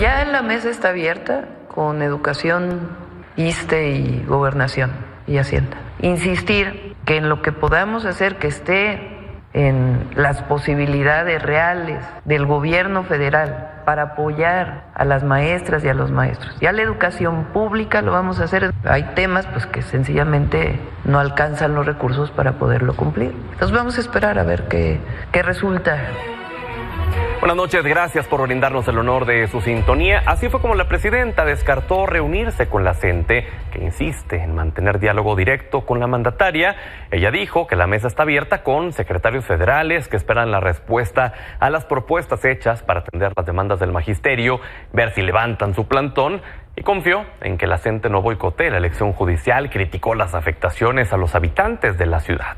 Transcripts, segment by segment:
Ya la mesa está abierta con Educación, ISSSTE y Gobernación y Hacienda. Insistir que en lo que podamos hacer que esté en las posibilidades reales del gobierno federal para apoyar a las maestras y a los maestros. Ya la educación pública lo vamos a hacer. Hay temas pues que sencillamente no alcanzan los recursos para poderlo cumplir. Entonces vamos a esperar a ver qué resulta. Buenas noches, gracias por brindarnos el honor de su sintonía. Así fue como la presidenta descartó reunirse con la CENTE, que insiste en mantener diálogo directo con la mandataria. Ella dijo que la mesa está abierta con secretarios federales que esperan la respuesta a las propuestas hechas para atender las demandas del magisterio, ver si levantan su plantón, y confió en que la CENTE no boicotee la elección judicial. Criticó las afectaciones a los habitantes de la ciudad.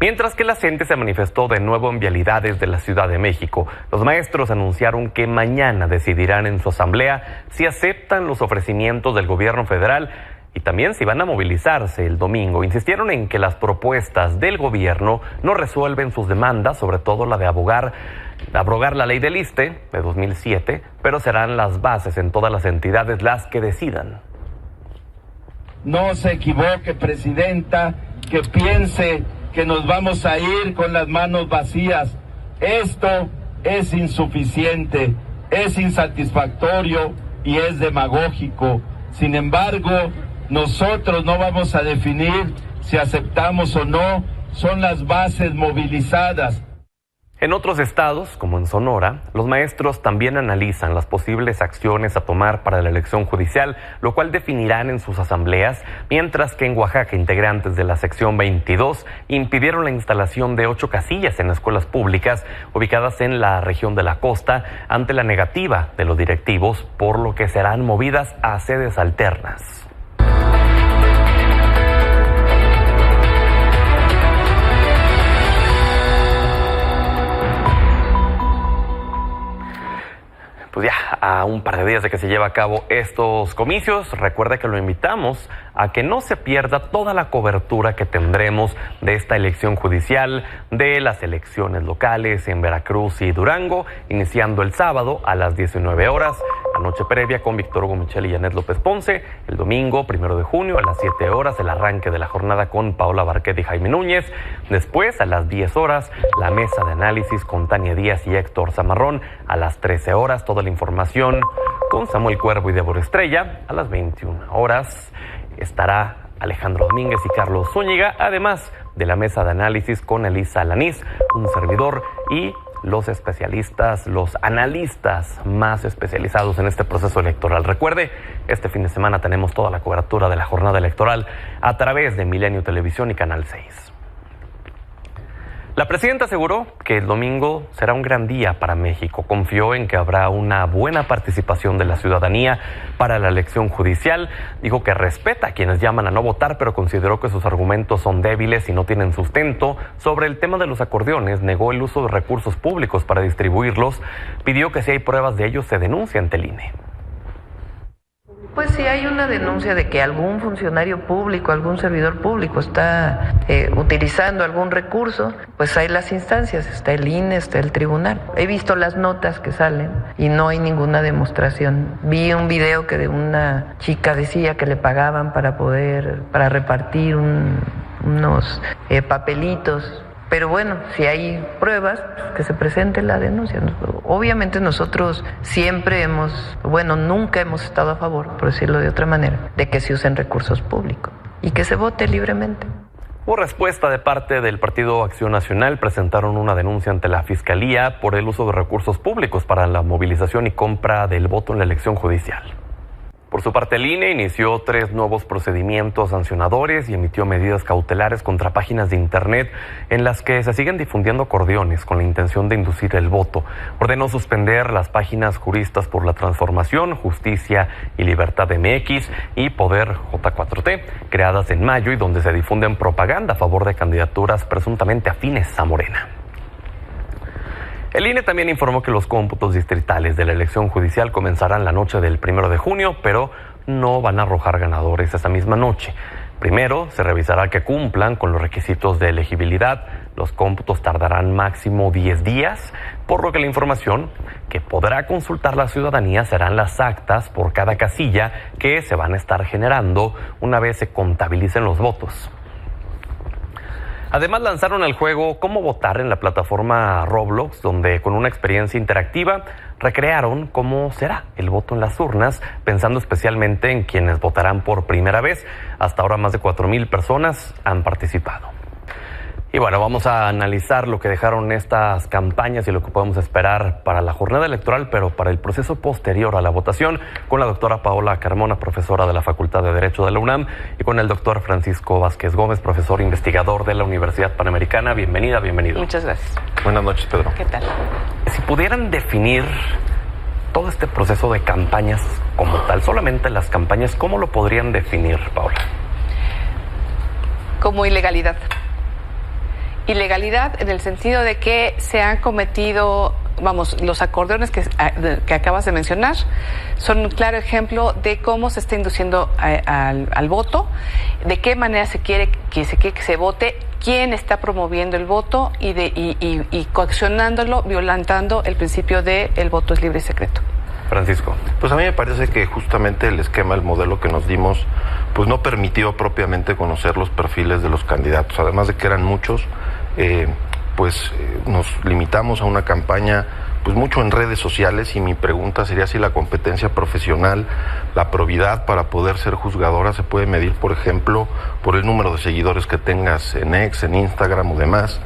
Mientras que la CENTE se manifestó de nuevo en vialidades de la Ciudad de México, los maestros anunciaron que mañana decidirán en su asamblea si aceptan los ofrecimientos del gobierno federal y también si van a movilizarse el domingo. Insistieron en que las propuestas del gobierno no resuelven sus demandas, sobre todo la de abrogar la ley del ISSSTE de 2007, pero serán las bases en todas las entidades las que decidan. No se equivoque, presidenta, que piense que nos vamos a ir con las manos vacías. Esto es insuficiente, es insatisfactorio y es demagógico. Sin embargo, nosotros no vamos a definir si aceptamos o no, son las bases movilizadas. En otros estados, como en Sonora, los maestros también analizan las posibles acciones a tomar para la elección judicial, lo cual definirán en sus asambleas, mientras que en Oaxaca, integrantes de la sección 22 impidieron la instalación de 8 casillas en escuelas públicas ubicadas en la región de la costa ante la negativa de los directivos, por lo que serán movidas a sedes alternas. Pues ya a un par de días de que se lleve a cabo estos comicios, recuerde que lo invitamos a que no se pierda toda la cobertura que tendremos de esta elección judicial, de las elecciones locales en Veracruz y Durango, iniciando el sábado a las 19 horas, la noche previa con Víctor Hugo Michel y Janet López Ponce, el domingo 1 de junio a las 7 horas, el arranque de la jornada con Paola Barquet y Jaime Núñez, después a las 10 horas, la mesa de análisis con Tania Díaz y Héctor Zamarrón, a las 13 horas, toda la información con Samuel Cuervo y Débora Estrella, a las 21 horas estará Alejandro Domínguez y Carlos Zúñiga, además de la mesa de análisis con Elisa Lanís, un servidor y los especialistas, los analistas más especializados en este proceso electoral. Recuerde, este fin de semana tenemos toda la cobertura de la jornada electoral a través de Milenio Televisión y Canal 6. La presidenta aseguró que el domingo será un gran día para México. Confió en que habrá una buena participación de la ciudadanía para la elección judicial. Dijo que respeta a quienes llaman a no votar, pero consideró que sus argumentos son débiles y no tienen sustento. Sobre el tema de los acordeones, negó el uso de recursos públicos para distribuirlos. Pidió que si hay pruebas de ello se denuncie ante el INE. Pues si hay una denuncia de que algún funcionario público, algún servidor público está utilizando algún recurso, pues hay las instancias, está el INE, está el tribunal. He visto las notas que salen y no hay ninguna demostración. Vi un video que de una chica decía que le pagaban para repartir unos papelitos. Pero bueno, si hay pruebas, que se presente la denuncia. Obviamente nosotros nunca hemos estado a favor, por decirlo de otra manera, de que se usen recursos públicos y que se vote libremente. Por respuesta de parte del Partido Acción Nacional, presentaron una denuncia ante la Fiscalía por el uso de recursos públicos para la movilización y compra del voto en la elección judicial. Por su parte, el INE inició 3 nuevos procedimientos sancionadores y emitió medidas cautelares contra páginas de Internet en las que se siguen difundiendo acordeones con la intención de inducir el voto. Ordenó suspender las páginas Juristas por la Transformación, Justicia y Libertad MX y Poder J4T, creadas en mayo y donde se difunden propaganda a favor de candidaturas presuntamente afines a Morena. El INE también informó que los cómputos distritales de la elección judicial comenzarán la noche del 1 de junio, pero no van a arrojar ganadores esa misma noche. Primero, se revisará que cumplan con los requisitos de elegibilidad, Los cómputos tardarán máximo 10 días, por lo que la información que podrá consultar la ciudadanía serán las actas por cada casilla que se van a estar generando una vez se contabilicen los votos. Además, lanzaron el juego Cómo votar en la plataforma Roblox, donde con una experiencia interactiva recrearon cómo será el voto en las urnas, pensando especialmente en quienes votarán por primera vez. Hasta ahora más de 4,000 personas han participado. Y bueno, vamos a analizar lo que dejaron estas campañas y lo que podemos esperar para la jornada electoral, pero para el proceso posterior a la votación, con la doctora Paola Carmona, profesora de la Facultad de Derecho de la UNAM, y con el doctor Francisco Vázquez Gómez, profesor investigador de la Universidad Panamericana. Bienvenida, bienvenido. Muchas gracias. Buenas noches, Pedro. ¿Qué tal? Si pudieran definir todo este proceso de campañas como tal, solamente las campañas, ¿cómo lo podrían definir, Paola? Como ilegalidad. Ilegalidad en el sentido de que se han cometido, los acordeones que acabas de mencionar son un claro ejemplo de cómo se está induciendo al voto, de qué manera se quiere que se vote, quién está promoviendo el voto y coaccionándolo, violentando el principio de el voto es libre y secreto. Francisco. Pues a mí me parece que justamente el esquema, el modelo que nos dimos, pues no permitió propiamente conocer los perfiles de los candidatos. Además de que eran muchos, nos limitamos a una campaña pues mucho en redes sociales, y mi pregunta sería si la competencia profesional, la probidad para poder ser juzgadora se puede medir, por ejemplo, por el número de seguidores que tengas en X, en Instagram o demás.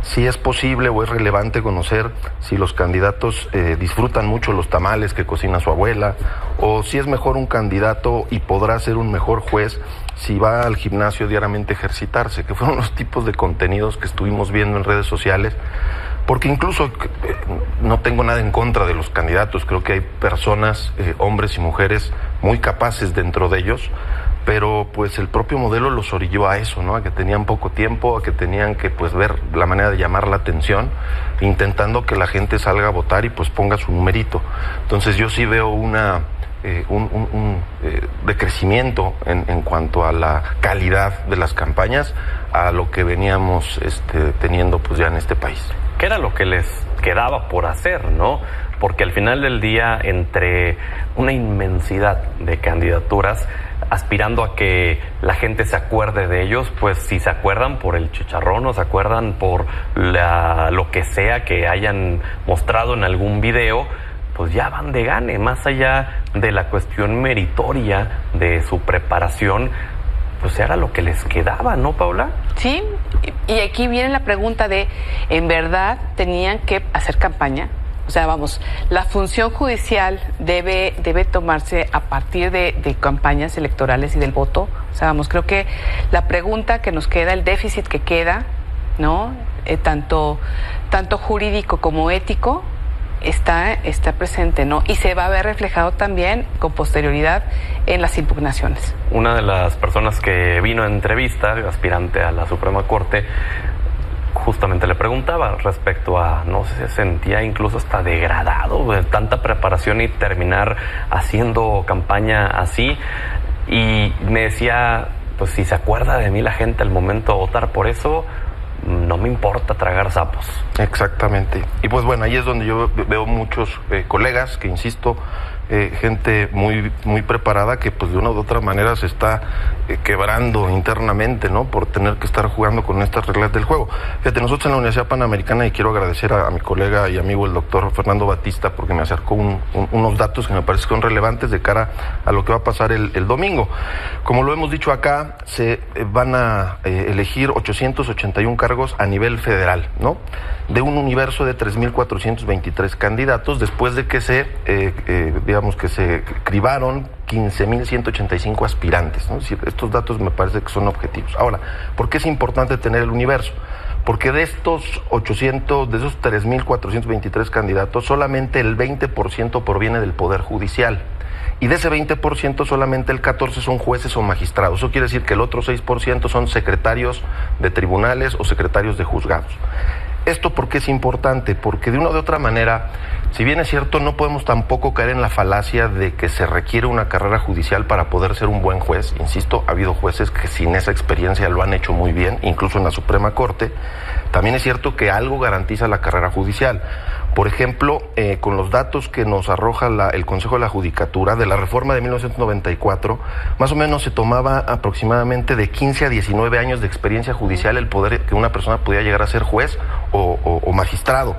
Si es posible o es relevante conocer si los candidatos disfrutan mucho los tamales que cocina su abuela, o si es mejor un candidato y podrá ser un mejor juez si va al gimnasio diariamente a ejercitarse, que fueron los tipos de contenidos que estuvimos viendo en redes sociales. Porque incluso no tengo nada en contra de los candidatos, creo que hay personas, hombres y mujeres muy capaces dentro de ellos, pero pues el propio modelo los orilló a eso, ¿no? A que tenían poco tiempo, a que tenían que pues ver la manera de llamar la atención, intentando que la gente salga a votar y pues ponga su numerito. Entonces yo sí veo un decrecimiento en cuanto a la calidad de las campañas a lo que veníamos teniendo pues ya en este país. ¿Qué era lo que les quedaba por hacer, no? Porque al final del día, entre una inmensidad de candidaturas, aspirando a que la gente se acuerde de ellos, pues si se acuerdan por el chicharrón o se acuerdan por lo que sea que hayan mostrado en algún video, pues ya van de gane, más allá de la cuestión meritoria de su preparación, pues era lo que les quedaba, ¿no, Paula? Sí, y aquí viene la pregunta de, ¿en verdad tenían que hacer campaña? O sea, la función judicial debe tomarse a partir de campañas electorales y del voto. O sea, creo que la pregunta que nos queda, el déficit que queda, ¿no? Tanto jurídico como ético, está presente, ¿no? Y se va a ver reflejado también con posterioridad en las impugnaciones. Una de las personas que vino a entrevista, aspirante a la Suprema Corte, justamente le preguntaba respecto a, no sé, se sentía incluso hasta degradado de tanta preparación y terminar haciendo campaña así, y me decía, pues si se acuerda de mí la gente al momento de votar por eso, no me importa tragar sapos. Exactamente. Y pues bueno, ahí es donde yo veo muchos colegas que, insisto, gente muy, muy preparada que pues de una u otra manera se está quebrando internamente, ¿no? Por tener que estar jugando con estas reglas del juego. Fíjate, nosotros en la Universidad Panamericana, y quiero agradecer a mi colega y amigo el doctor Fernando Batista, porque me acercó unos datos que me parece que son relevantes de cara a lo que va a pasar el domingo. Como lo hemos dicho acá, se van a elegir 881 cargos a nivel federal, ¿no? De un universo de 3,423 candidatos, después de que se cribaron 15,185 aspirantes, ¿no? Es decir, estos datos me parece que son objetivos. Ahora, ¿por qué es importante tener el universo? Porque de estos 3,423 candidatos, solamente el 20% proviene del Poder Judicial. Y de ese 20% solamente el 14% son jueces o magistrados. Eso quiere decir que el otro 6% son secretarios de tribunales o secretarios de juzgados. ¿Esto por qué es importante? Porque de una o de otra manera, si bien es cierto, no podemos tampoco caer en la falacia de que se requiere una carrera judicial para poder ser un buen juez. Insisto, ha habido jueces que sin esa experiencia lo han hecho muy bien, incluso en la Suprema Corte. También es cierto que algo garantiza la carrera judicial. Por ejemplo, con los datos que nos arroja el Consejo de la Judicatura de la reforma de 1994, más o menos se tomaba aproximadamente de 15 a 19 años de experiencia judicial el poder que una persona pudiera llegar a ser juez o magistrado,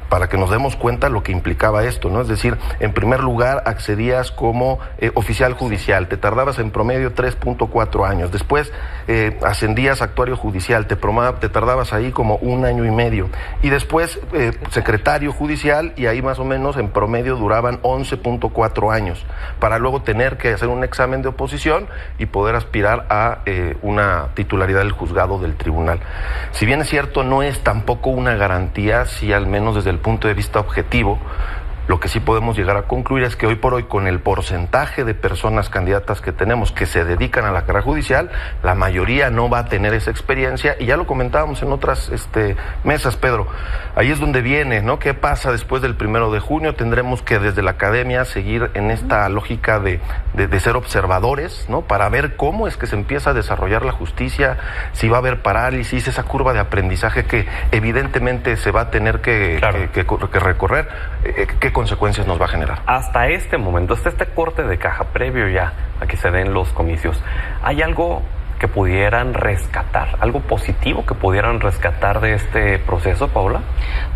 para que nos demos cuenta lo que implicaba esto, ¿no? Es decir, en primer lugar accedías como oficial judicial, te tardabas en promedio 3.4 años, después ascendías a actuario judicial, te tardabas ahí como 1 año y medio, y después secretario judicial, y ahí más o menos en promedio duraban 11.4 años, para luego tener que hacer un examen de oposición y poder aspirar a una titularidad del juzgado del tribunal. Si bien es cierto, no es tampoco una garantía, si al menos desde el punto de vista objetivo, lo que sí podemos llegar a concluir es que hoy por hoy, con el porcentaje de personas candidatas que tenemos que se dedican a la carrera judicial, la mayoría no va a tener esa experiencia, y ya lo comentábamos en otras mesas, Pedro. Ahí es donde viene, ¿no? ¿Qué pasa después del 1 de junio? Tendremos que desde la academia seguir en esta lógica de ser observadores, ¿no? Para ver cómo es que se empieza a desarrollar la justicia, si va a haber parálisis, esa curva de aprendizaje que evidentemente se va a tener que recorrer. ¿Qué consecuencias nos va a generar? Hasta este momento, hasta este corte de caja previo ya a que se den los comicios, ¿hay algo que pudieran rescatar, algo positivo que pudieran rescatar de este proceso, Paola?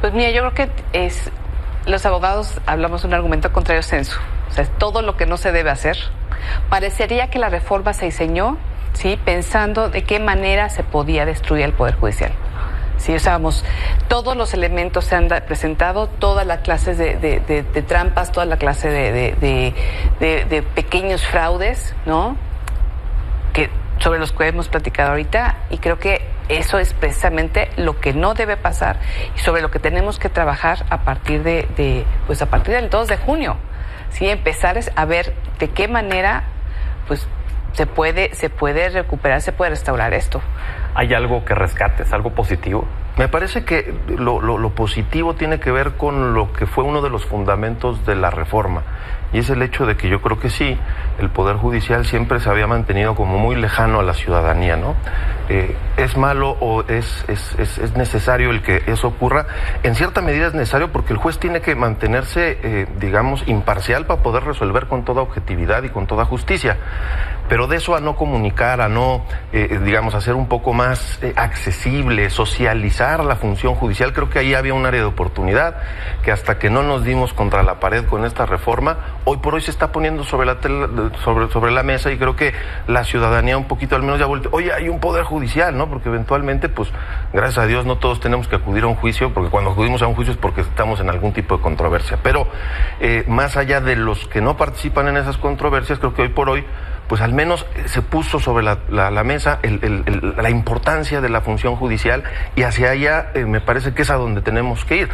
Pues mira, yo creo que los abogados hablamos de un argumento contrario sensu, o sea, es todo lo que no se debe hacer. Parecería que la reforma se diseñó, ¿sí?, pensando de qué manera se podía destruir el Poder Judicial. Sí, o sea, vamos, todos los elementos se han presentado, todas las clases de trampas, toda la clase de pequeños fraudes, ¿no?, sobre los que hemos platicado ahorita, y creo que eso es precisamente lo que no debe pasar y sobre lo que tenemos que trabajar a partir a partir del 2 de junio. Sí, empezar a ver de qué manera pues se puede recuperar, se puede restaurar esto. ¿Hay algo que rescates, algo positivo? Me parece que lo positivo tiene que ver con lo que fue uno de los fundamentos de la reforma, y es el hecho de que yo creo que sí, el Poder Judicial siempre se había mantenido como muy lejano a la ciudadanía, ¿no? ¿Es malo o es necesario el que eso ocurra? En cierta medida es necesario, porque el juez tiene que mantenerse, digamos, imparcial para poder resolver con toda objetividad y con toda justicia. Pero de eso a no comunicar, a no, digamos, hacer un poco más accesible, socializar la función judicial, creo que ahí había un área de oportunidad que hasta que no nos dimos contra la pared con esta reforma, hoy por hoy se está poniendo sobre la mesa, y creo que la ciudadanía un poquito al menos ya voltea, oye, hay un poder judicial, ¿no? Porque eventualmente, pues, gracias a Dios no todos tenemos que acudir a un juicio, porque cuando acudimos a un juicio es porque estamos en algún tipo de controversia. Pero más allá de los que no participan en esas controversias, creo que hoy por hoy, pues al menos se puso sobre la mesa la importancia de la función judicial, y hacia allá me parece que es a donde tenemos que ir.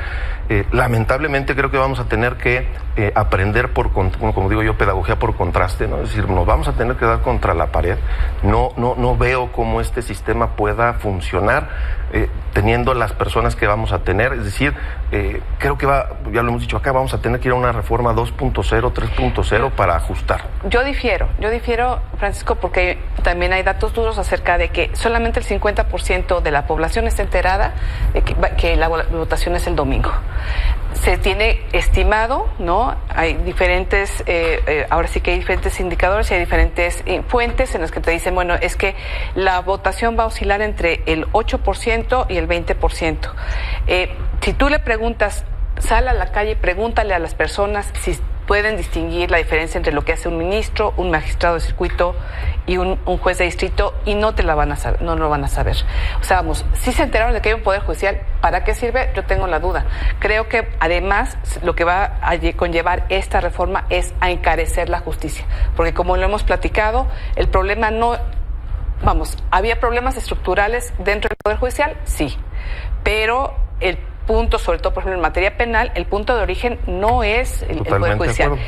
Lamentablemente creo que vamos a tener que aprender como digo yo, pedagogía por contraste, ¿no? Es decir, nos vamos a tener que dar contra la pared. No veo cómo este sistema pueda funcionar teniendo las personas que vamos a tener. Es decir, creo que ya lo hemos dicho acá, vamos a tener que ir a una reforma 2.0, 3.0 para ajustar. Yo difiero, Francisco, porque también hay datos duros acerca de que solamente el 50% de la población está enterada de que la votación es el domingo. Se tiene estimado, ¿no? Hay diferentes, ahora sí que hay diferentes indicadores y hay diferentes fuentes en las que te dicen, bueno, es que la votación va a oscilar entre el 8% y el 20%. Si tú le preguntas, sal a la calle y pregúntale a las personas si pueden distinguir la diferencia entre lo que hace un ministro, un magistrado de circuito y un juez de distrito, y no lo van a saber. O sea, vamos, si se enteraron de que hay un poder judicial, ¿para qué sirve? Yo tengo la duda. Creo que además lo que va a conllevar esta reforma es a encarecer la justicia, porque como lo hemos platicado, el problema había problemas estructurales dentro del poder judicial, sí, pero el punto, sobre todo por ejemplo en materia penal, el punto de origen no es el Poder Judicial,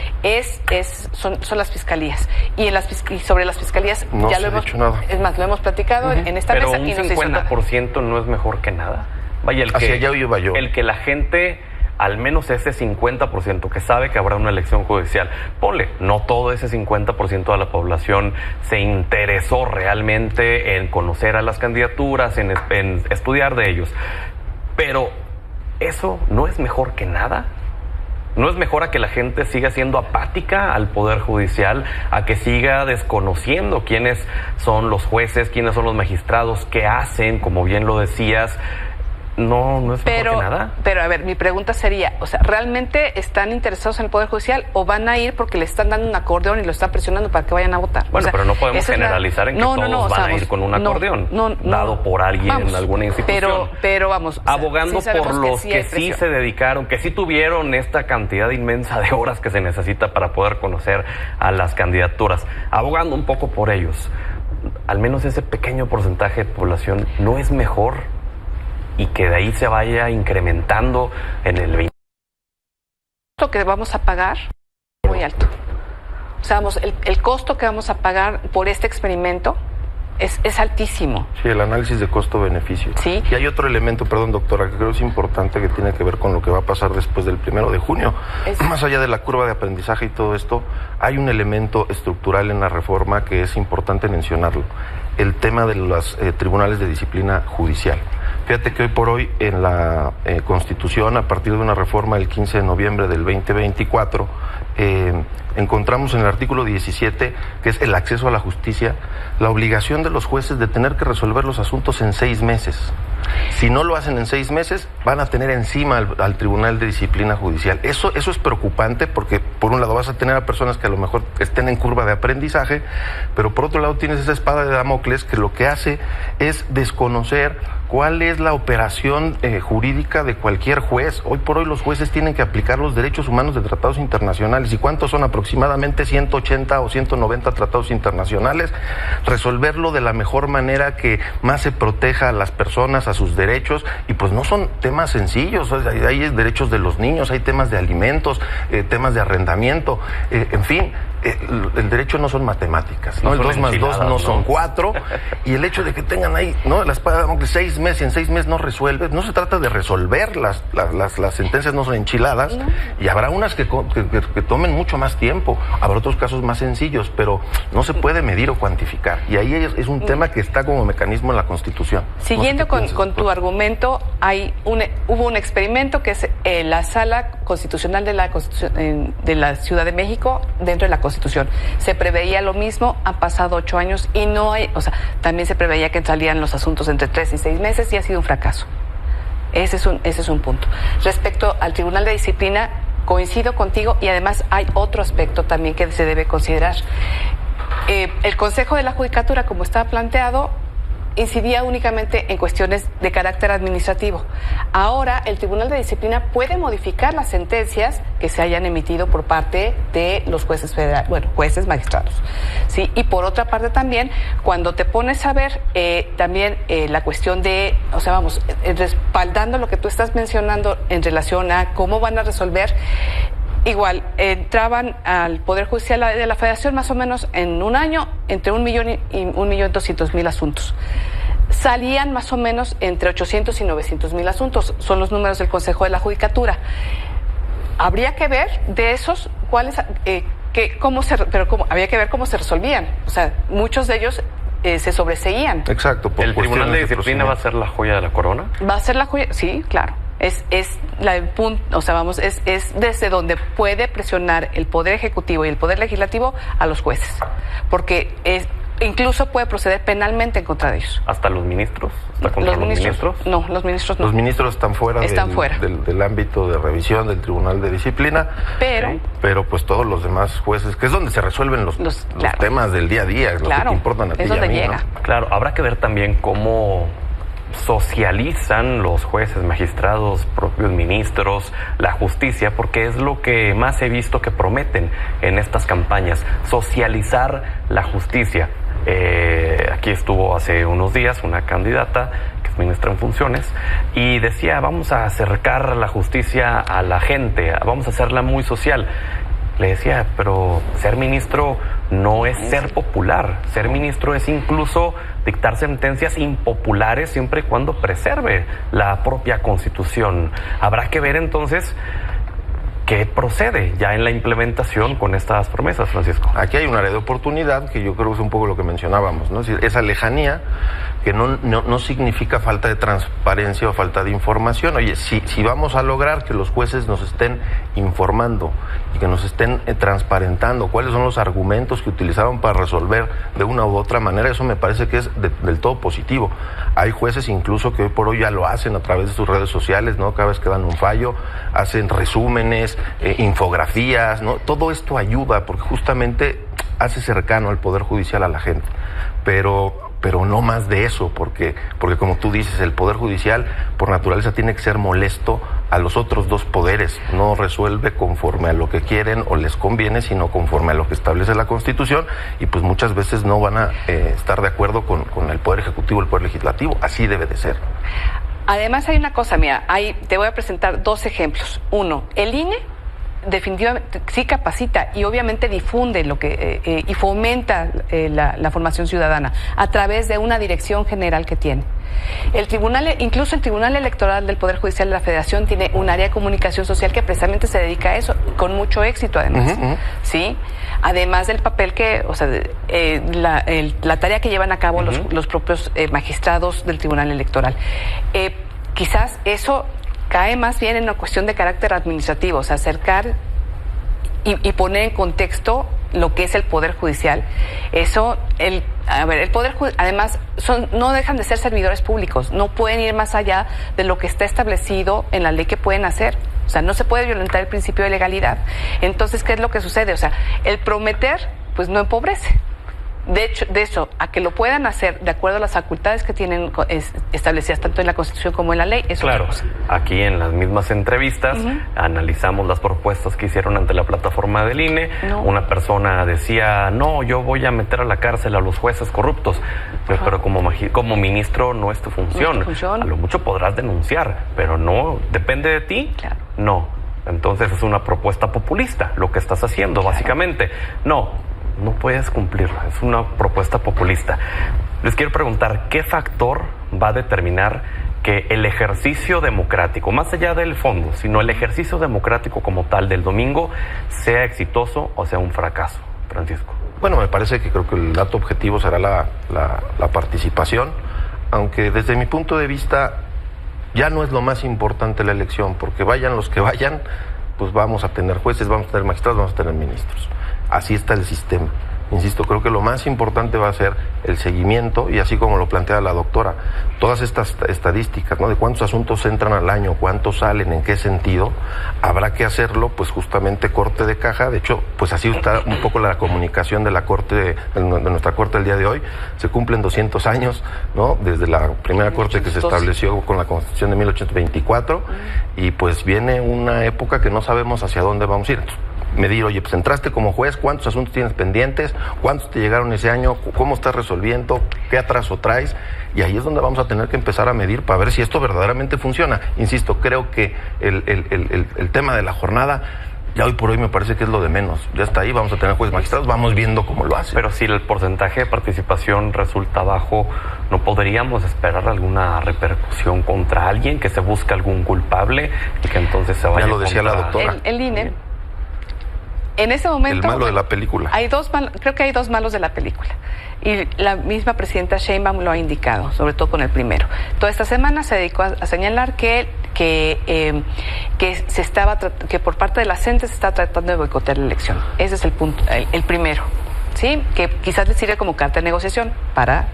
son las fiscalías, y sobre las fiscalías ya lo hemos dicho nada. Es más, lo hemos platicado en esta mesa y no se hizo nada. Pero un 50% no es mejor que nada. Vaya, hacia allá iba yo. El que la gente, al menos ese 50% que sabe que habrá una elección judicial, ponle, no todo ese 50% de la población se interesó realmente en conocer a las candidaturas, en estudiar de ellos. Pero, ¿eso no es mejor que nada? ¿No es mejor a que la gente siga siendo apática al Poder Judicial, a que siga desconociendo quiénes son los jueces, quiénes son los magistrados, qué hacen, como bien lo decías? No es mejor que nada. Pero, a ver, mi pregunta sería, o sea, ¿realmente están interesados en el Poder Judicial o van a ir porque le están dando un acordeón y lo están presionando para que vayan a votar? Bueno, o sea, pero no podemos generalizar en que todos van a ir con un acordeón dado por alguien en alguna institución. Pero vamos. Abogando por los que sí se dedicaron, que sí tuvieron esta cantidad inmensa de horas que se necesita para poder conocer a las candidaturas. Abogando un poco por ellos. Al menos ese pequeño porcentaje de población no es mejor, y que de ahí se vaya incrementando en el 20%. Lo que vamos a pagar es muy alto. O sea, el costo que vamos a pagar por este experimento es altísimo. Sí, el análisis de costo-beneficio. Sí. Y hay otro elemento, perdón, doctora, que creo es importante, que tiene que ver con lo que va a pasar después del 1 de junio. Más allá de la curva de aprendizaje y todo esto, hay un elemento estructural en la reforma que es importante mencionarlo. El tema de los tribunales de disciplina judicial. Fíjate que hoy por hoy en la Constitución, a partir de una reforma del 15 de noviembre del 2024, encontramos en el artículo 17, que es el acceso a la justicia, la obligación de los jueces de tener que resolver los asuntos en 6 meses. Si no lo hacen en 6 meses, van a tener encima al Tribunal de Disciplina Judicial. Eso es preocupante porque, por un lado, vas a tener a personas que a lo mejor estén en curva de aprendizaje, pero por otro lado tienes esa espada de Damocles que lo que hace es desconocer cuál es la operación jurídica de cualquier juez. Hoy por hoy los jueces tienen que aplicar los derechos humanos de tratados internacionales. ¿Y cuántos son? Aproximadamente 180 o 190 tratados internacionales. Resolverlo de la mejor manera que más se proteja a las personas, a sus derechos, y pues no son temas sencillos. Hay derechos de los niños, hay temas de alimentos, temas de arrendamiento, en fin. El derecho no son matemáticas, ¿no? El 2 más 2 no son 4, y el hecho de que tengan ahí, ¿no?, la espada de 6 meses, en 6 meses no resuelves. No se trata de resolver, las sentencias no son enchiladas, y habrá unas que tomen mucho más tiempo, habrá otros casos más sencillos, pero no se puede medir o cuantificar, y ahí es un tema que está como mecanismo en la Constitución. Siguiendo no sé con tu argumento, hubo un experimento que es la Sala Constitucional de la Ciudad de México, dentro de la Constitución. Se preveía lo mismo, han pasado 8 años y no hay, o sea, también se preveía que salían los asuntos entre 3 y 6 meses y ha sido un fracaso. Ese es un punto. Respecto al Tribunal de Disciplina, coincido contigo, y además hay otro aspecto también que se debe considerar. El Consejo de la Judicatura, como estaba planteado, incidía únicamente en cuestiones de carácter administrativo. Ahora, el Tribunal de Disciplina puede modificar las sentencias que se hayan emitido por parte de los jueces federales, jueces, magistrados. ¿Sí? Y por otra parte también, cuando te pones a ver también la cuestión de, o sea, respaldando lo que tú estás mencionando en relación a cómo van a resolver. Igual, entraban al Poder Judicial de la Federación más o menos en un año entre 1 millón y 1.200.000 asuntos. Salían más o menos entre 800 y 900.000 asuntos. Son los números del Consejo de la Judicatura. Habría que ver de esos cuáles, habría que ver cómo se resolvían. O sea, muchos de ellos se sobreseían. Exacto. ¿El Tribunal de Disciplina va a ser la joya de la corona? Va a ser la joya, sí, claro. Es desde donde puede presionar el Poder Ejecutivo y el Poder Legislativo a los jueces, porque incluso puede proceder penalmente en contra de ellos. ¿Hasta los ministros? ¿Está contra los ministros? No, los ministros no. Los ministros están fuera, del ámbito de revisión del Tribunal de Disciplina, pero pues todos los demás jueces, que es donde se resuelven los temas del día a día, los que te importan a ti y a mí, ¿no? Claro, habrá que ver también cómo socializan los jueces, magistrados, propios ministros, la justicia, porque es lo que más he visto que prometen en estas campañas, socializar la justicia. Aquí estuvo hace unos días una candidata que es ministra en funciones y decía, vamos a acercar la justicia a la gente, vamos a hacerla muy social. le decía, pero ser ministro no es ser popular. Ser ministro es incluso dictar sentencias impopulares siempre y cuando preserve la propia Constitución. Habrá que ver entonces qué procede ya en la implementación con estas promesas, Francisco. Aquí hay un área de oportunidad que yo creo que es un poco lo que mencionábamos, ¿no? Es decir, esa lejanía que no significa falta de transparencia o falta de información. Oye, si vamos a lograr que los jueces nos estén informando y que nos estén transparentando cuáles son los argumentos que utilizaron para resolver de una u otra manera, eso me parece que es del todo positivo. Hay jueces incluso que hoy por hoy ya lo hacen a través de sus redes sociales, ¿no? Cada vez que dan un fallo, hacen resúmenes, infografías, ¿no? Todo esto ayuda porque justamente hace cercano al Poder Judicial a la gente. Pero no más de eso, porque como tú dices, el Poder Judicial por naturaleza tiene que ser molesto a los otros dos poderes. No resuelve conforme a lo que quieren o les conviene, sino conforme a lo que establece la Constitución, y pues muchas veces no van a estar de acuerdo con el Poder Ejecutivo, el Poder Legislativo. Así debe de ser. Además hay una cosa, mira, te voy a presentar 2 ejemplos. Uno, el INE definitivamente sí capacita y obviamente difunde lo que y fomenta la formación ciudadana a través de una dirección general que tiene. Incluso el Tribunal Electoral del Poder Judicial de la Federación tiene un área de comunicación social que precisamente se dedica a eso, con mucho éxito además, ¿sí? Además del papel que, o sea, la tarea que llevan a cabo los propios magistrados del Tribunal Electoral. Quizás eso cae más bien en una cuestión de carácter administrativo, o sea, acercar y poner en contexto lo que es el Poder Judicial. Eso, el Poder Judicial, además, no dejan de ser servidores públicos, no pueden ir más allá de lo que está establecido en la ley que pueden hacer. O sea, no se puede violentar el principio de legalidad. Entonces, ¿qué es lo que sucede? O sea, el prometer, pues no empobrece. De hecho, de eso, a que lo puedan hacer de acuerdo a las facultades que tienen establecidas tanto en la Constitución como en la ley, eso claro, aquí en las mismas entrevistas analizamos las propuestas que hicieron ante la plataforma del INE. Una persona decía, no, yo voy a meter a la cárcel a los jueces corruptos, pero como ministro no es tu función. A lo mucho podrás denunciar, pero no, depende de ti, no. Entonces es una propuesta populista lo que estás haciendo, básicamente. No puedes cumplirla, es una propuesta populista. Les quiero preguntar, ¿qué factor va a determinar que el ejercicio democrático, más allá del fondo, sino el ejercicio democrático como tal del domingo, sea exitoso o sea un fracaso, Francisco? Bueno, me parece que creo que el dato objetivo será la participación, aunque desde mi punto de vista ya no es lo más importante la elección, porque vayan los que vayan, pues vamos a tener jueces, vamos a tener magistrados, vamos a tener ministros. Así está el sistema. Insisto, creo que lo más importante va a ser el seguimiento, y así como lo plantea la doctora, todas estas estadísticas, ¿no? De cuántos asuntos entran al año, cuántos salen, en qué sentido, habrá que hacerlo, pues justamente corte de caja. De hecho, pues así está un poco la comunicación de la Corte, de nuestra Corte el día de hoy. Se cumplen 200 años, ¿no? Desde la primera Corte que se estableció con la Constitución de 1824, y pues viene una época que no sabemos hacia dónde vamos a ir. Entonces, medir, oye, pues entraste como juez, ¿cuántos asuntos tienes pendientes? ¿Cuántos te llegaron ese año? ¿Cómo estás resolviendo? ¿Qué atraso traes? Y ahí es donde vamos a tener que empezar a medir para ver si esto verdaderamente funciona. Insisto, creo que el tema de la jornada ya hoy por hoy me parece que es lo de menos. Ya está ahí, vamos a tener jueces magistrados, vamos viendo cómo lo hacen. Pero si el porcentaje de participación resulta bajo, ¿no podríamos esperar alguna repercusión contra alguien, que se busque algún culpable y que entonces se vaya? Ya lo decía la doctora. El INE, en ese momento... El malo de la película. Creo que hay 2 malos de la película. Y la misma presidenta Sheinbaum lo ha indicado, sobre todo con el primero. Toda esta semana se dedicó a señalar que por parte de la CENTE se está tratando de boicotear la elección. Ese es el punto, el primero, ¿sí? Que quizás le sirve como carta de negociación para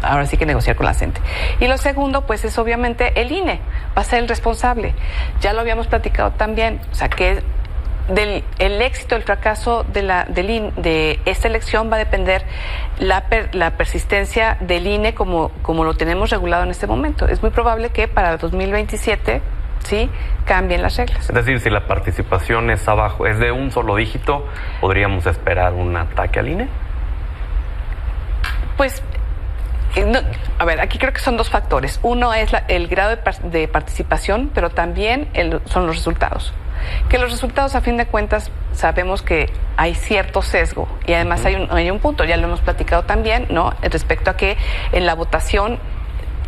ahora sí que negociar con la CENTE. Y lo segundo, pues es obviamente el INE va a ser el responsable. Ya lo habíamos platicado también, o sea que el éxito, el fracaso de esta elección va a depender la persistencia del INE como lo tenemos regulado en este momento. Es muy probable que para el 2027 sí cambien las reglas. Es decir, si la participación es abajo, es de un solo dígito, ¿podríamos esperar un ataque al INE? Pues a ver, aquí creo que son 2 factores. Uno es el grado de participación, pero también son los resultados. Que los resultados, a fin de cuentas, sabemos que hay cierto sesgo y además hay un punto, ya lo hemos platicado también, ¿no? Respecto a que en la votación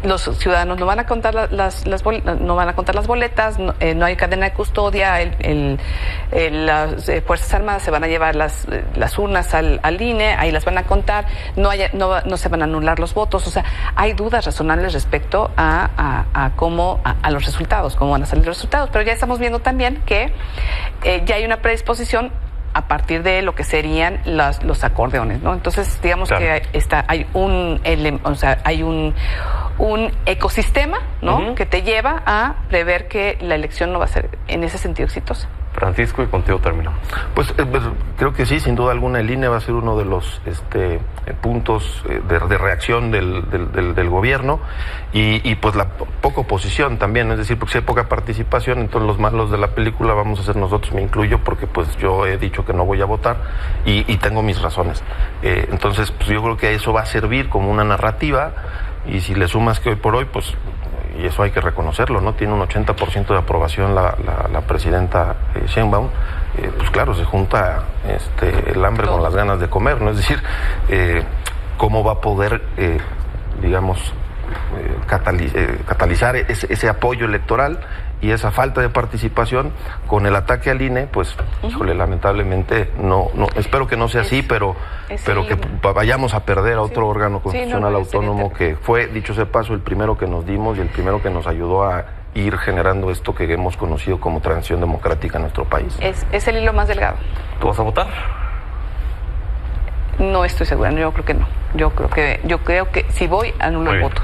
los ciudadanos no van a contar no van a contar las boletas, no hay cadena de custodia, las Fuerzas Armadas se van a llevar las urnas al INE, ahí las van a contar, no se van a anular los votos, o sea, hay dudas razonables respecto a los resultados, cómo van a salir los resultados, pero ya estamos viendo también que ya hay una predisposición a partir de lo que serían los acordeones, ¿no? Entonces, digamos que hay un ecosistema, ¿no? Que te lleva a prever que la elección no va a ser en ese sentido exitosa. Francisco, y contigo terminamos. Pues creo que sí, sin duda alguna el INE va a ser uno de los puntos de reacción del gobierno y pues la poca oposición también, es decir, porque si hay poca participación, entonces los malos de la película vamos a ser nosotros, me incluyo, porque pues yo he dicho que no voy a votar y tengo mis razones. Entonces, pues yo creo que eso va a servir como una narrativa y si le sumas que hoy por hoy, pues y eso hay que reconocerlo, ¿no? Tiene un 80% de aprobación la presidenta Sheinbaum, pues claro, se junta el hambre con las ganas de comer, ¿no? Es decir, ¿cómo va a poder, catalizar ese apoyo electoral y esa falta de participación con el ataque al INE? Pues, híjole, lamentablemente no, espero que no sea así, pero que vayamos a perder a otro órgano constitucional autónomo que fue, dicho sea paso, el primero que nos dimos y el primero que nos ayudó a ir generando esto que hemos conocido como transición democrática en nuestro país. Es el hilo más delgado. ¿Tú vas a votar? No estoy segura, yo creo que no. Yo creo que si voy, anulo el voto.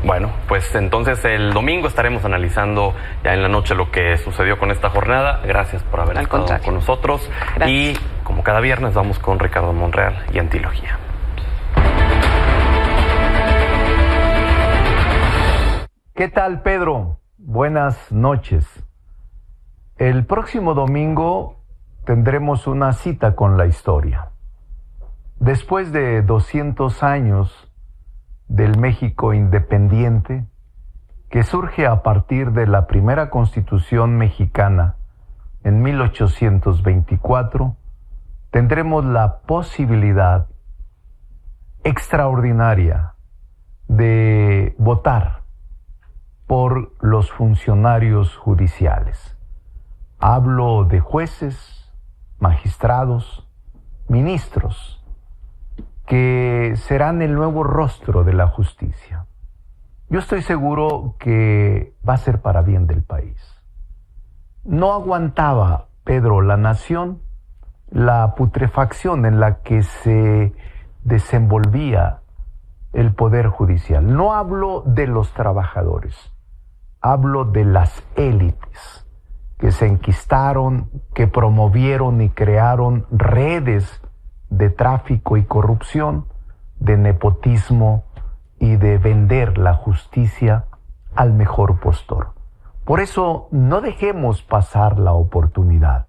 Bueno, pues entonces el domingo estaremos analizando ya en la noche lo que sucedió con esta jornada. Gracias por haber estado con nosotros. Gracias. Y como cada viernes vamos con Ricardo Monreal y Antilogía. ¿Qué tal, Pedro? Buenas noches. El próximo domingo tendremos una cita con la historia. Después de 200 años del México independiente, que surge a partir de la primera Constitución mexicana en 1824, tendremos la posibilidad extraordinaria de votar por los funcionarios judiciales. Hablo de jueces, magistrados, ministros, que serán el nuevo rostro de la justicia. Yo estoy seguro que va a ser para bien del país. No aguantaba, Pedro, la nación, la putrefacción en la que se desenvolvía el Poder Judicial. No hablo de los trabajadores, hablo de las élites que se enquistaron, que promovieron y crearon redes de tráfico y corrupción, de nepotismo y de vender la justicia al mejor postor. Por eso no dejemos pasar la oportunidad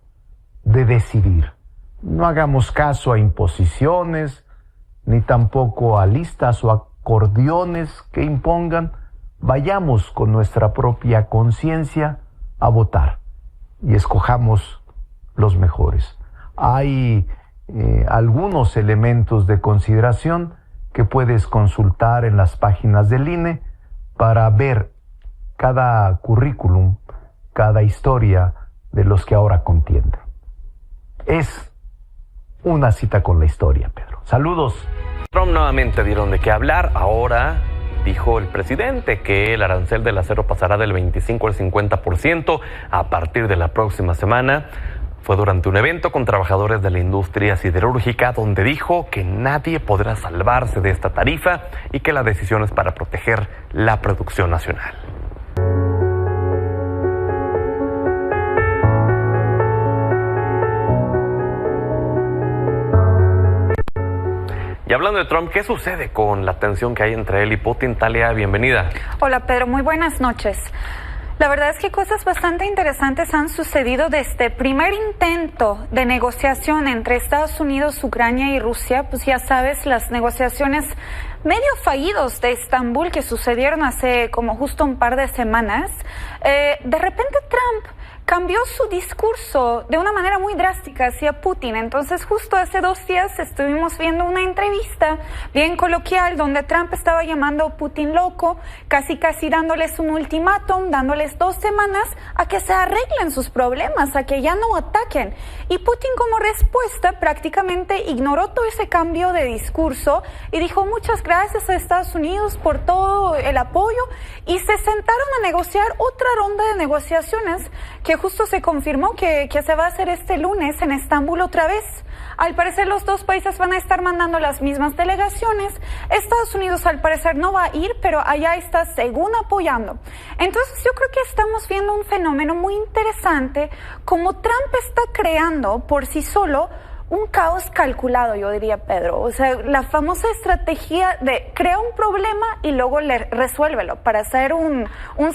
de decidir. No hagamos caso a imposiciones, ni tampoco a listas o acordeones que impongan. Vayamos con nuestra propia conciencia a votar y escojamos los mejores. Hay algunos elementos de consideración que puedes consultar en las páginas del INE para ver cada currículum, cada historia de los que ahora contienden. Es una cita con la historia, Pedro. Saludos. Trump nuevamente dieron de qué hablar. Ahora dijo el presidente que el arancel del acero pasará del 25 al 50% a partir de la próxima semana. Fue durante un evento con trabajadores de la industria siderúrgica donde dijo que nadie podrá salvarse de esta tarifa y que la decisión es para proteger la producción nacional. Y hablando de Trump, ¿qué sucede con la tensión que hay entre él y Putin? Talia, bienvenida. Hola, Pedro, muy buenas noches. La verdad es que cosas bastante interesantes han sucedido desde el primer intento de negociación entre Estados Unidos, Ucrania y Rusia. Pues ya sabes, las negociaciones medio fallidos de Estambul que sucedieron hace como justo un par de semanas. De repente Trump cambió su discurso de una manera muy drástica hacia Putin. Entonces, justo hace 2 días estuvimos viendo una entrevista bien coloquial donde Trump estaba llamando a Putin loco, casi dándoles un ultimátum, dándoles 2 semanas a que se arreglen sus problemas, a que ya no ataquen. Y Putin, como respuesta, prácticamente ignoró todo ese cambio de discurso y dijo muchas gracias a Estados Unidos por todo el apoyo, y se sentaron a negociar otra ronda de negociaciones que justo se confirmó que se va a hacer este lunes en Estambul otra vez. Al parecer los 2 países van a estar mandando las mismas delegaciones. Estados Unidos al parecer no va a ir, pero allá está según apoyando. Entonces yo creo que estamos viendo un fenómeno muy interesante, como Trump está creando por sí solo un caos calculado, yo diría, Pedro. O sea, la famosa estrategia de crea un problema y luego resuélvelo para ser un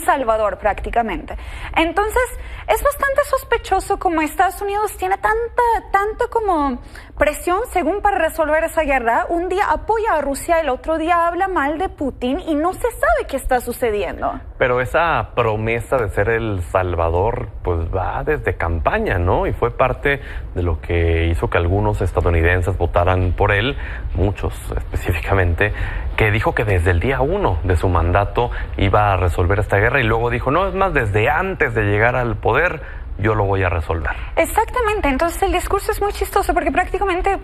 salvador prácticamente. Entonces, es bastante sospechoso como Estados Unidos tiene tanta como presión según para resolver esa guerra. Un día apoya a Rusia, el otro día habla mal de Putin y no se sabe qué está sucediendo. Pero esa promesa de ser el salvador pues va desde campaña, ¿no? Y fue parte de lo que hizo que algunos estadounidenses votaran por él, muchos específicamente, que dijo que desde el día 1 de su mandato iba a resolver esta guerra, y luego dijo, no, es más, desde antes de llegar al poder yo lo voy a resolver. Exactamente, entonces el discurso es muy chistoso porque prácticamente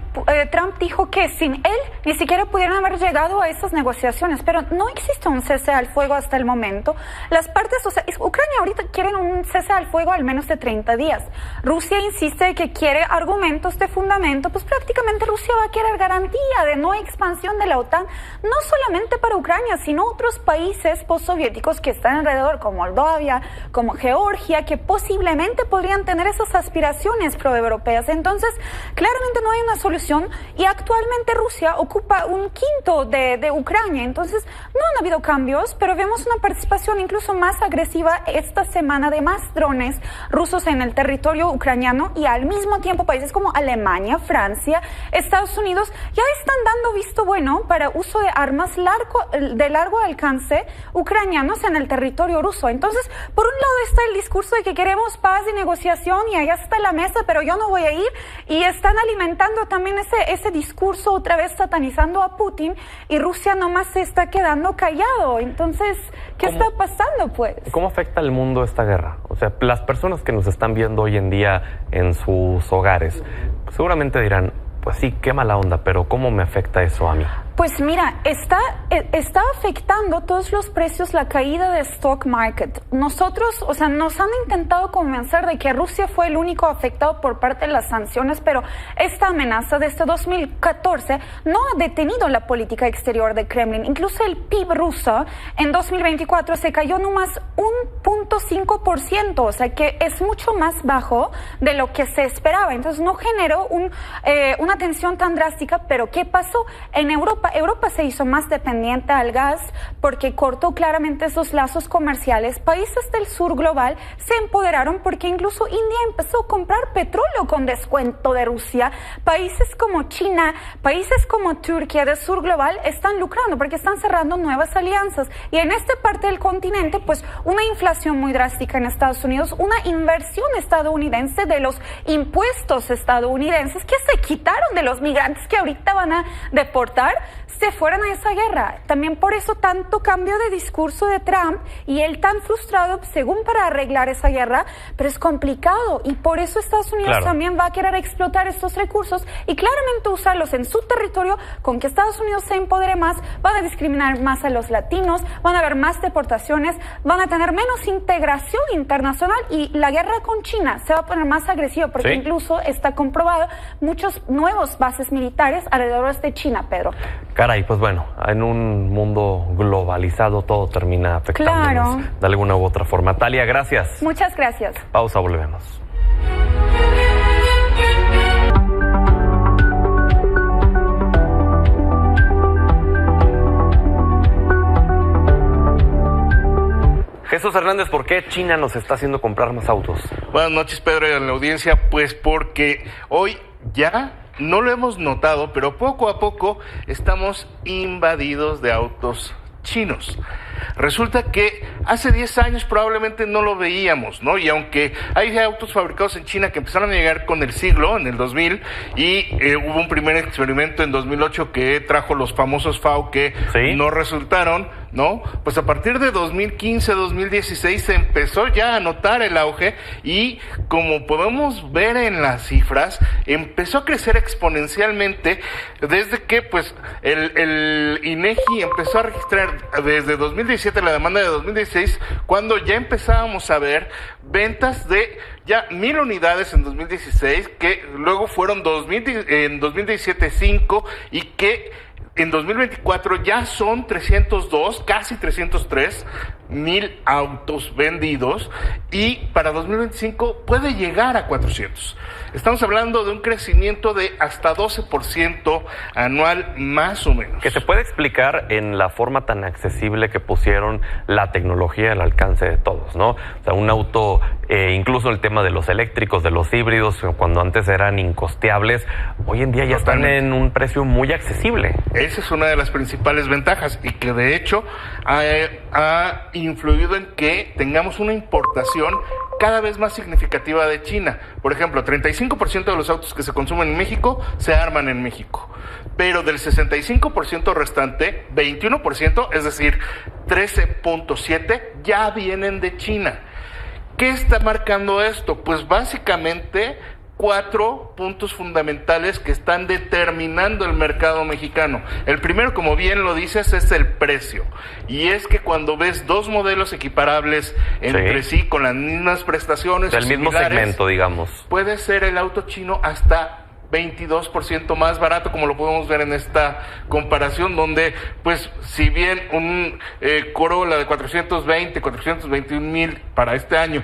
Trump dijo que sin él ni siquiera pudieran haber llegado a esas negociaciones, pero no existe un cese al fuego hasta el momento. Las partes, o sea, Ucrania ahorita quieren un cese al fuego al menos de 30 días. Rusia insiste que quiere argumentos de fundamento, pues prácticamente Rusia va a querer garantía de no expansión de la OTAN, no solamente para Ucrania, sino otros países postsoviéticos que están alrededor, como Moldavia, como Georgia, que posiblemente podrían tener esas aspiraciones proeuropeas. Entonces, claramente no hay una solución y actualmente Rusia ocupa 1/5 de Ucrania. Entonces, no han habido cambios, pero vemos una participación incluso más agresiva esta semana de más drones rusos en el territorio ucraniano, y al mismo tiempo países como Alemania, Francia, Estados Unidos ya están dando visto bueno para uso de armas de largo alcance ucranianos en el territorio ruso. Entonces, por un lado está el discurso de que queremos paz y negociación y allá está la mesa, pero yo no voy a ir, y están alimentando también ese discurso, otra vez satanizando a Putin, y Rusia nomás se está quedando callado. Entonces, ¿qué está pasando pues? ¿Cómo afecta al mundo esta guerra? O sea, las personas que nos están viendo hoy en día en sus hogares seguramente dirán, pues sí, qué mala onda, pero ¿cómo me afecta eso a mí? Pues mira, está afectando todos los precios la caída de stock market. Nosotros, o sea, nos han intentado convencer de que Rusia fue el único afectado por parte de las sanciones, pero esta amenaza desde 2014 no ha detenido la política exterior de Kremlin. Incluso el PIB ruso en 2024 se cayó nomás 1.5%, o sea que es mucho más bajo de lo que se esperaba. Entonces no generó una tensión tan drástica, pero ¿qué pasó? En Europa se hizo más dependiente al gas porque cortó claramente esos lazos comerciales. Países del sur global se empoderaron porque incluso India empezó a comprar petróleo con descuento de Rusia. Países como China, países como Turquía del sur global están lucrando porque están cerrando nuevas alianzas. Y en esta parte del continente, pues una inflación muy drástica en Estados Unidos, una inversión estadounidense de los impuestos estadounidenses que se quitaron de los migrantes que ahorita van a deportar, se fueron a esa guerra. También por eso tanto cambio de discurso de Trump y él tan frustrado según para arreglar esa guerra, pero es complicado y por eso Estados Unidos también va a querer explotar estos recursos y claramente usarlos en su territorio. Con que Estados Unidos se empodere más, van a discriminar más a los latinos, van a haber más deportaciones, van a tener menos integración internacional y la guerra con China se va a poner más agresiva porque incluso está comprobado muchos nuevos bases militares alrededor de China, Pedro. Caray, pues bueno, en un mundo globalizado todo termina afectándonos de alguna u otra forma. Talia, gracias. Muchas gracias. Pausa, volvemos. Jesús Hernández, ¿por qué China nos está haciendo comprar más autos? Buenas noches, Pedro, y a la audiencia. Pues porque hoy ya no lo hemos notado, pero poco a poco estamos invadidos de autos chinos. Resulta que hace 10 años probablemente no lo veíamos, ¿no? Y aunque hay autos fabricados en China que empezaron a llegar con el siglo, en el 2000, y hubo un primer experimento en 2008 que trajo los famosos FAO que no resultaron, ¿no? Pues a partir de 2015, 2016 se empezó ya a notar el auge y, como podemos ver en las cifras, empezó a crecer exponencialmente desde que pues el INEGI empezó a registrar desde 2017 la demanda de 2016, cuando ya empezábamos a ver ventas de ya 1,000 unidades en 2016, que luego fueron en 2017 5 y que en 2024 ya son 302, casi 303 mil autos vendidos, y para 2025 puede llegar a 400. Estamos hablando de un crecimiento de hasta 12% anual, más o menos. Que se puede explicar en la forma tan accesible que pusieron la tecnología al alcance de todos, ¿no? O sea, un auto, incluso el tema de los eléctricos, de los híbridos, cuando antes eran incosteables, hoy en día ya están en un precio muy accesible. Esa es una de las principales ventajas, y que de hecho ha influido en que tengamos una importación cada vez más significativa de China. Por ejemplo, 35% de los autos que se consumen en México se arman en México, pero del 65% restante, 21%, es decir, 13.7, ya vienen de China. ¿Qué está marcando esto? Pues básicamente 4 puntos fundamentales que están determinando el mercado mexicano. El primero, como bien lo dices, es el precio. Y es que cuando ves dos modelos equiparables entre sí, con las mismas prestaciones, del mismo segmento, digamos, puede ser el auto chino hasta 22% más barato, como lo podemos ver en esta comparación, donde, pues, si bien un Corolla de 421 mil para este año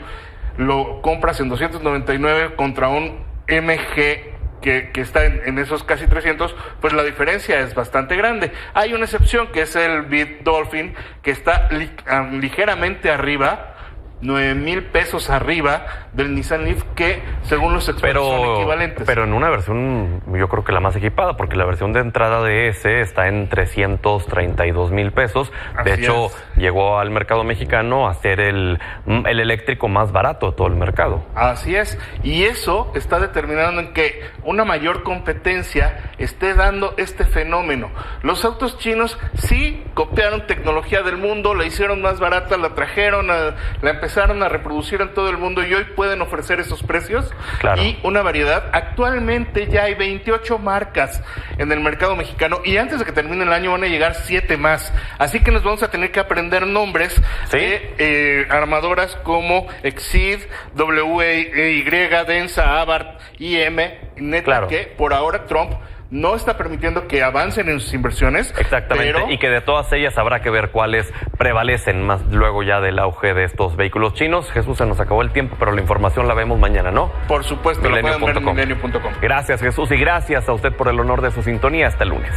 lo compras en 299 contra un MG que está en esos casi 300, pues la diferencia es bastante grande. Hay una excepción, que es el Beat Dolphin, que está ligeramente arriba, 9,000 pesos arriba del Nissan Leaf, que según los expertos son equivalentes. Pero en una versión, yo creo que la más equipada, porque la versión de entrada de ese está en 332,000 pesos. De hecho, llegó al mercado mexicano a ser el eléctrico más barato de todo el mercado. Así es, y eso está determinando en que una mayor competencia esté dando este fenómeno. Los autos chinos sí copiaron tecnología del mundo, la hicieron más barata, la trajeron, la empezaron a reproducir en todo el mundo, y hoy pueden ofrecer esos precios y una variedad. Actualmente ya hay 28 marcas en el mercado mexicano, y antes de que termine el año van a llegar 7 más. Así que nos vamos a tener que aprender nombres de armadoras como Exceed, WY, Densa, Abarth, IM, Neta, que por ahora Trump no está permitiendo que avancen en sus inversiones. Exactamente, y que de todas ellas habrá que ver cuáles prevalecen más luego ya del auge de estos vehículos chinos. Jesús, se nos acabó el tiempo, pero la información la vemos mañana, ¿no? Por supuesto, lo pueden ver en milenio.com. Gracias, Jesús, y gracias a usted por el honor de su sintonía. Hasta el lunes.